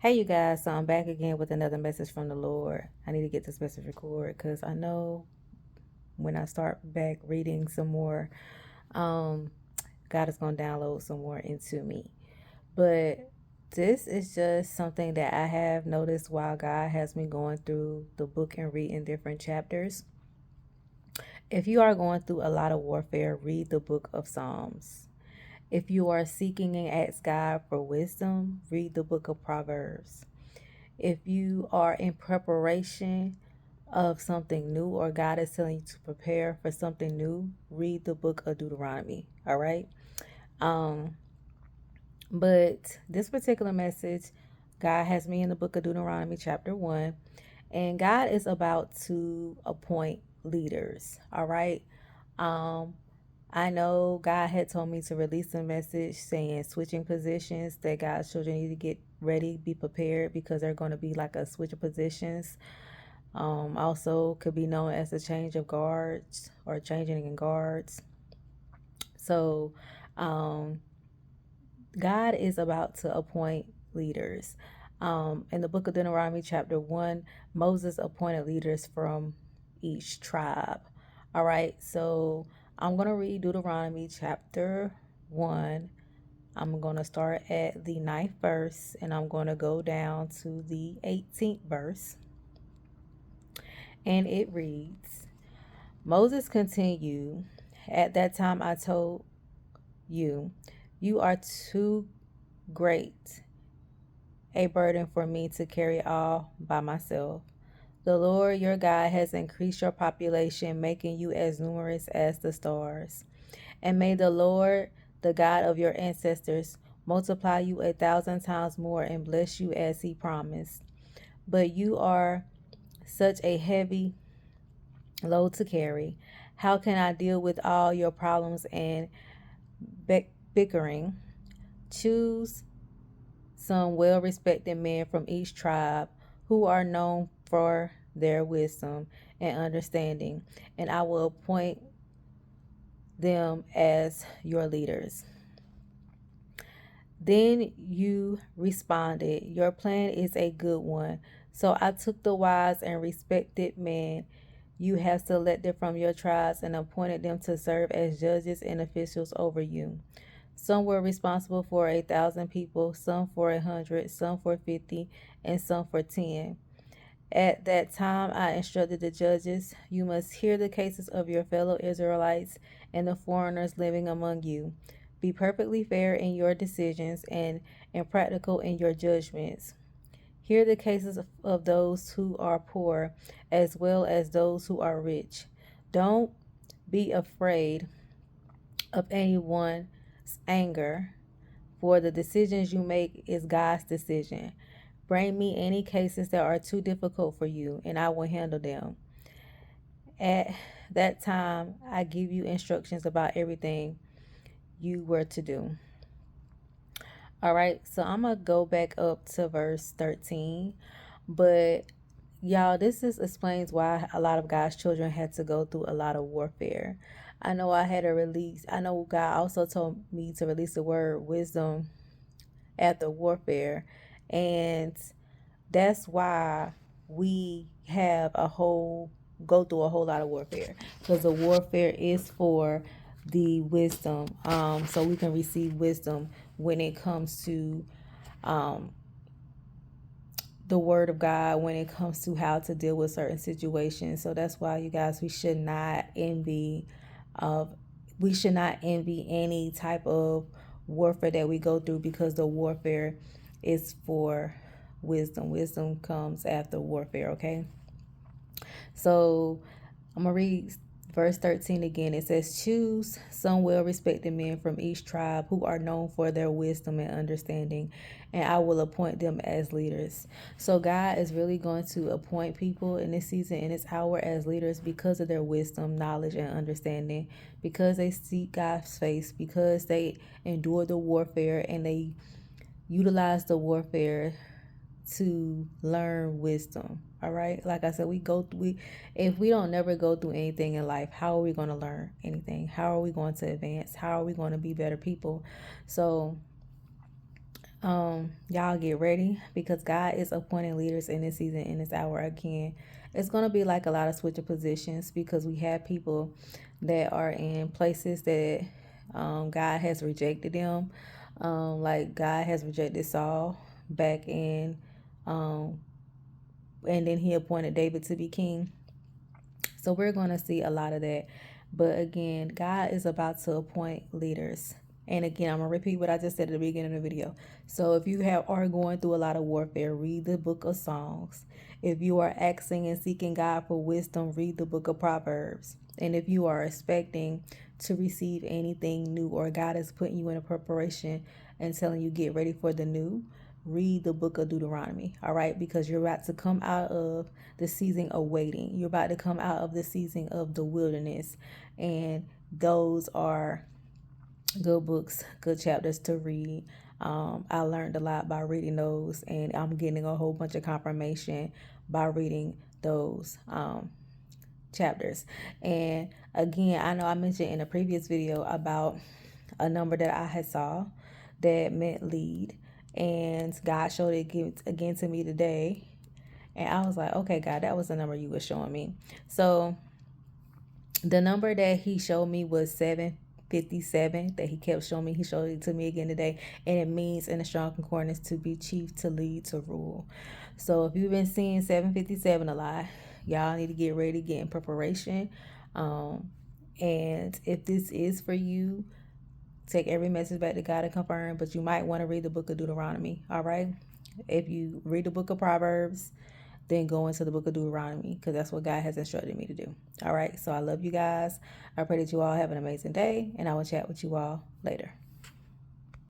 Hey, you guys, so I'm back again with another message from the Lord. I need to get this message recorded because I know when I start back reading some more, um, God is going to download some more into me. But this is just something that I have noticed while God has me going through the book and reading different chapters. If you are going through a lot of warfare, read the book of Psalms. If you are seeking and ask God for wisdom, read the book of Proverbs. If you are in preparation of something new or God is telling you to prepare for something new, read the book of Deuteronomy. All right. Um, but this particular message, God has me in the book of Deuteronomy, chapter 1, and God is about to appoint leaders. All right. Um, I know God had told me to release a message saying switching positions, that God's children need to get ready, be prepared because they're going to be like a switch of positions. Also could be known as a change of guards or changing in guards. So, um, God is about to appoint leaders. In the book of Deuteronomy, chapter 1, Moses appointed leaders from each tribe. All right, so I'm going to read Deuteronomy chapter 1. I'm going to start at the 9th verse and I'm going to go down to the 18th verse. And it reads, Moses continued, At that time I told you, you are too great a burden for me to carry all by myself. The Lord your God has increased your population, making you as numerous as the stars. And may the Lord, the God of your ancestors, multiply you 1,000 times more and bless you as he promised. But you are such a heavy load to carry. How can I deal with all your problems and bickering? Choose some well respected men from each tribe who are known for their wisdom and understanding, and I will appoint them as your leaders. Then you responded, Your plan is a good one. So I took the wise and respected men you have selected from your tribes and appointed them to serve as judges and officials over you. Some were responsible for 1,000 people, some for 100, some for 50, and some for 10. At that time, I instructed the judges, You must hear the cases of your fellow Israelites and the foreigners living among you. Be perfectly fair in your decisions and practical in your judgments. Hear the cases of those who are poor as well as those who are rich. Don't be afraid of anyone's anger, for the decisions you make is God's decision. Bring me any cases that are too difficult for you, and I will handle them. At that time, I give you instructions about everything you were to do. All right, so I'm going to go back up to verse 13. But y'all, this is explains why a lot of God's children had to go through a lot of warfare. I know I had to release, I know God also told me to release the word wisdom after warfare. And that's why we have go through a whole lot of warfare, because the warfare is for the wisdom, so we can receive wisdom when it comes to um, the word of God, when it comes to how to deal with certain situations. So that's why, you guys, uh, we should not envy any type of warfare that we go through, because the warfare is for wisdom. Wisdom comes after warfare, okay? So I'm going to read verse 13 again. It says, Choose some well respected men from each tribe who are known for their wisdom and understanding, and I will appoint them as leaders. So God is really going to appoint people in this season, in this hour, as leaders because of their wisdom, knowledge, and understanding, because they seek God's face, because they endure the warfare and they utilize the warfare to learn wisdom. All right, like I said, we if we don't never go through anything in life, how are we going to learn anything? How are we going to advance? How are we going to be better people? So Y'all get ready because God is appointing leaders in this season, in this hour again. It's going to be like a lot of switch of positions because we have people that are in places that God has rejected them. Like God has rejected Saul back in, and then he appointed David to be king. So we're going to see a lot of that. But again, God is about to appoint leaders. And again, I'm going to repeat what I just said at the beginning of the video. So if you are going through a lot of warfare, read the book of Songs. If you are asking and seeking God for wisdom, read the book of Proverbs. And if you are expecting to receive anything new, or God is putting you in a preparation and telling you get ready for the new, read the book of Deuteronomy, all right? Because you're about to come out of the season of waiting. You're about to come out of the season of the wilderness. And those are good books, good chapters to read. I learned a lot by reading those, and I'm getting a whole bunch of confirmation by reading those chapters. And again, I know I mentioned in a previous video about a number that I had saw that meant lead, and God showed it again to me today. And I was like, okay, God, that was the number you were showing me. So the number that he showed me was 757 that he kept showing me. He showed it to me again today. And it means in a strong concordance to be chief, to lead, to rule. So if you've been seeing 757 a lot, y'all need to get ready, get in preparation. And if this is for you, take every message back to God and confirm. But you might want to read the book of Deuteronomy, all right? If you read the book of Proverbs, then go into the book of Deuteronomy because that's what God has instructed me to do. All right. So I love you guys. I pray that you all have an amazing day, and I will chat with you all later.